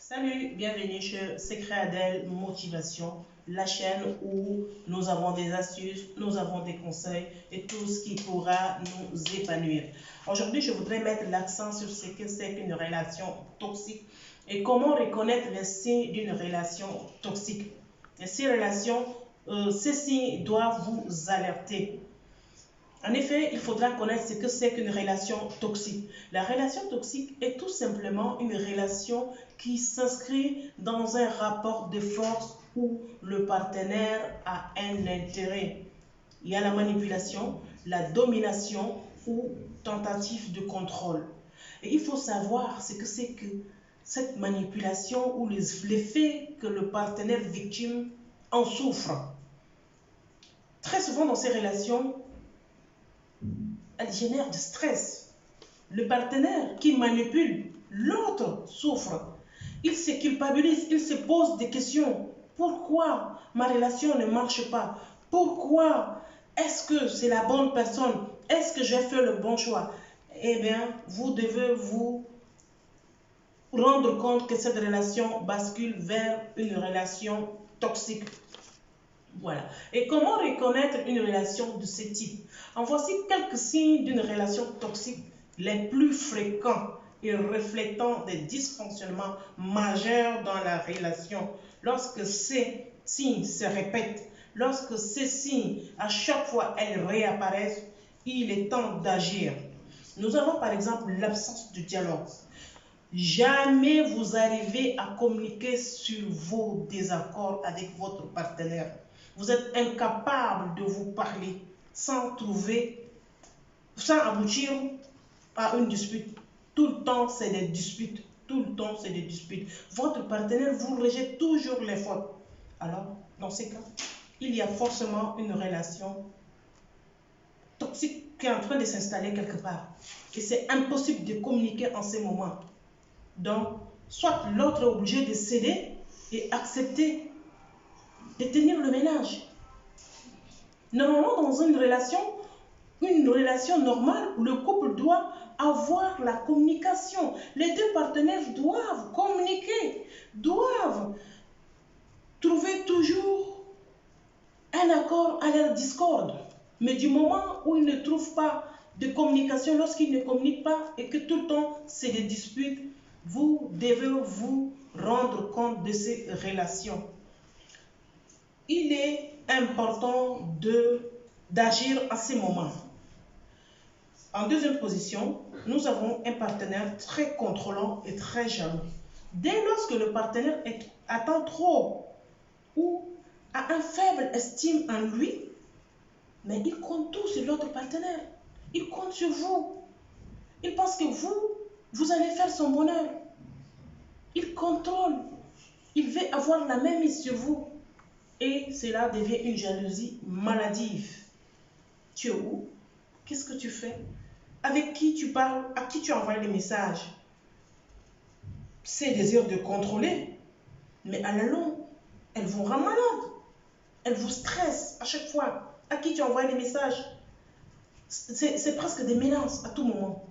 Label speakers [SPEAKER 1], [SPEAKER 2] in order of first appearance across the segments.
[SPEAKER 1] Salut, bienvenue chez Secret Adèle Motivation, la chaîne où nous avons des astuces, nous avons des conseils et tout ce qui pourra nous épanouir. Aujourd'hui, je voudrais mettre l'accent sur ce que c'est qu'une relation toxique et comment reconnaître les signes d'une relation toxique. Et ces signes doivent vous alerter. En effet, il faudra connaître ce que c'est qu'une relation toxique. La relation toxique est tout simplement une relation qui s'inscrit dans un rapport de force où le partenaire a un intérêt. Il y a la manipulation, la domination ou tentative de contrôle. Et il faut savoir ce que c'est que cette manipulation ou l'effet que le partenaire victime en souffre. Très souvent dans ces relations, elle génère du stress. Le partenaire qui manipule, l'autre souffre. Il se culpabilise, il se pose des questions. Pourquoi ma relation ne marche pas? Pourquoi? Est-ce que c'est la bonne personne? Est-ce que j'ai fait le bon choix? Eh bien, vous devez vous rendre compte que cette relation bascule vers une relation toxique. Voilà. Et comment reconnaître une relation de ce type? En voici quelques signes d'une relation toxique les plus fréquents et reflétant des dysfonctionnements majeurs dans la relation. Lorsque ces signes se répètent, lorsque ces signes, à chaque fois, elles réapparaissent, il est temps d'agir. Nous avons par exemple l'absence de dialogue. Jamais vous arrivez à communiquer sur vos désaccords avec votre partenaire. Vous êtes incapable de vous parler sans aboutir à une dispute. Tout le temps, c'est des disputes. Tout le temps, c'est des disputes. Votre partenaire vous rejette toujours les fautes. Alors, dans ces cas, il y a forcément une relation toxique qui est en train de s'installer quelque part. Et c'est impossible de communiquer en ces moments. Donc, soit l'autre est obligé de céder et accepter de tenir le ménage. Normalement, dans une relation normale, le couple doit avoir la communication. Les deux partenaires doivent communiquer, doivent trouver toujours un accord à leur discorde. Mais du moment où ils ne trouvent pas de communication, lorsqu'ils ne communiquent pas et que tout le temps c'est des disputes, vous devez vous rendre compte de ces relations. Il est important d'agir à ces moments. En deuxième position, nous avons un partenaire très contrôlant et très jaloux. Dès lorsque le partenaire attend trop ou a une faible estime en lui, mais il compte tout sur l'autre partenaire. Il compte sur vous. Il pense que vous allez faire son bonheur. Il contrôle. Il veut avoir la même mise sur vous. Et cela devient une jalousie maladive. Tu es où? Qu'est-ce que tu fais? Avec qui tu parles? À qui tu envoies des messages? C'est désir de contrôler. Mais à la longue, elles vous rendent malade. Elles vous stressent à chaque fois. À qui tu envoies des messages? C'est presque des menaces à tout moment.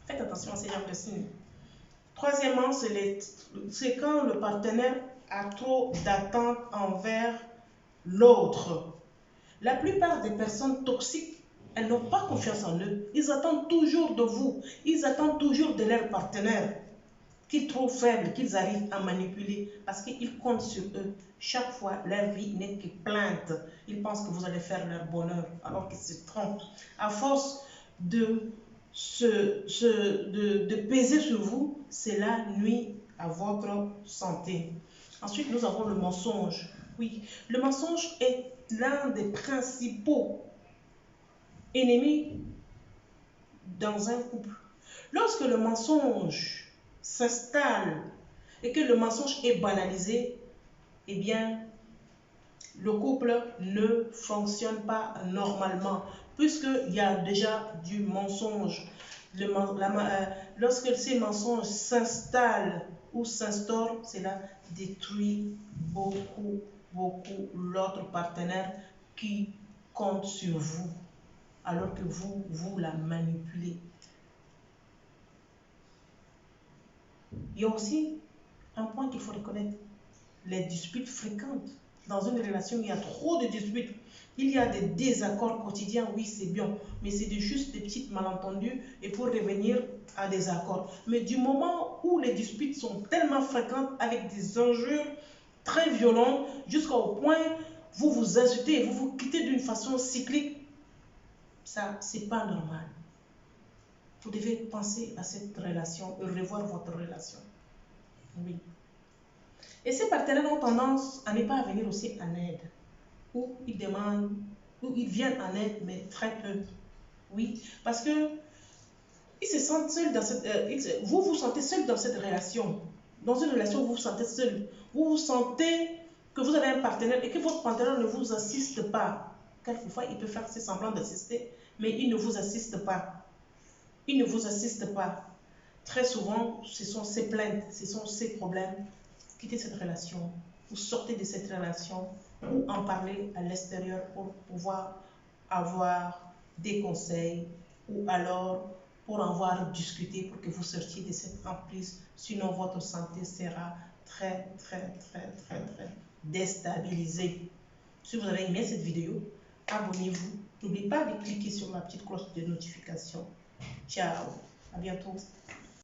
[SPEAKER 1] Faites attention à ces genres de signes. Troisièmement, c'est quand le partenaire a trop d'attentes envers l'autre. La plupart des personnes toxiques, elles n'ont pas confiance en eux. Ils attendent toujours de vous. Ils attendent toujours de leur partenaire qu'ils trouvent faible, qu'ils arrivent à manipuler parce qu'ils comptent sur eux. Chaque fois, leur vie n'est que plainte. Ils pensent que vous allez faire leur bonheur alors qu'ils se trompent. À force de peser sur vous, cela nuit à votre santé. Ensuite, nous avons le mensonge. Oui, le mensonge est l'un des principaux ennemis dans un couple. Lorsque le mensonge s'installe et que le mensonge est banalisé, eh bien, le couple ne fonctionne pas normalement puisqu'il y a déjà du mensonge. Lorsque ces mensonges s'installent ou s'instaurent, cela détruit beaucoup l'autre partenaire qui compte sur vous alors que vous la manipulez. Il y a aussi Un point qu'il faut reconnaître, les disputes fréquentes. Dans une relation, il y a trop de disputes. Il y a des désaccords quotidiens, oui, c'est bien, mais c'est juste des petits malentendus et pour revenir à des accords. Mais du moment où les disputes sont tellement fréquentes avec des injures très violentes, jusqu'au point vous vous insultez et vous vous quittez d'une façon cyclique, ça, c'est pas normal. Vous devez penser à cette relation et revoir votre relation. Oui. Et ces partenaires ont tendance à ne pas venir aussi en aide, ou ils demandent, ou ils viennent en aide, mais très peu. Oui, parce que ils se sentent seuls dans cette, vous vous sentez seul dans cette relation. Dans une relation, vous vous sentez seul. Vous vous sentez que vous avez un partenaire et que votre partenaire ne vous assiste pas. Quelquefois, il peut faire semblant d'assister, mais il ne vous assiste pas. Il ne vous assiste pas. Très souvent, ce sont ces plaintes, ce sont ces problèmes. Quittez cette relation ou sortez de cette relation ou en parler à l'extérieur pour pouvoir avoir des conseils ou alors pour avoir discuté pour que vous sortiez de cette emprise. Sinon, votre santé sera très déstabilisée. Si vous avez aimé cette vidéo, abonnez-vous. N'oubliez pas de cliquer sur la petite cloche de notification. Ciao, à bientôt.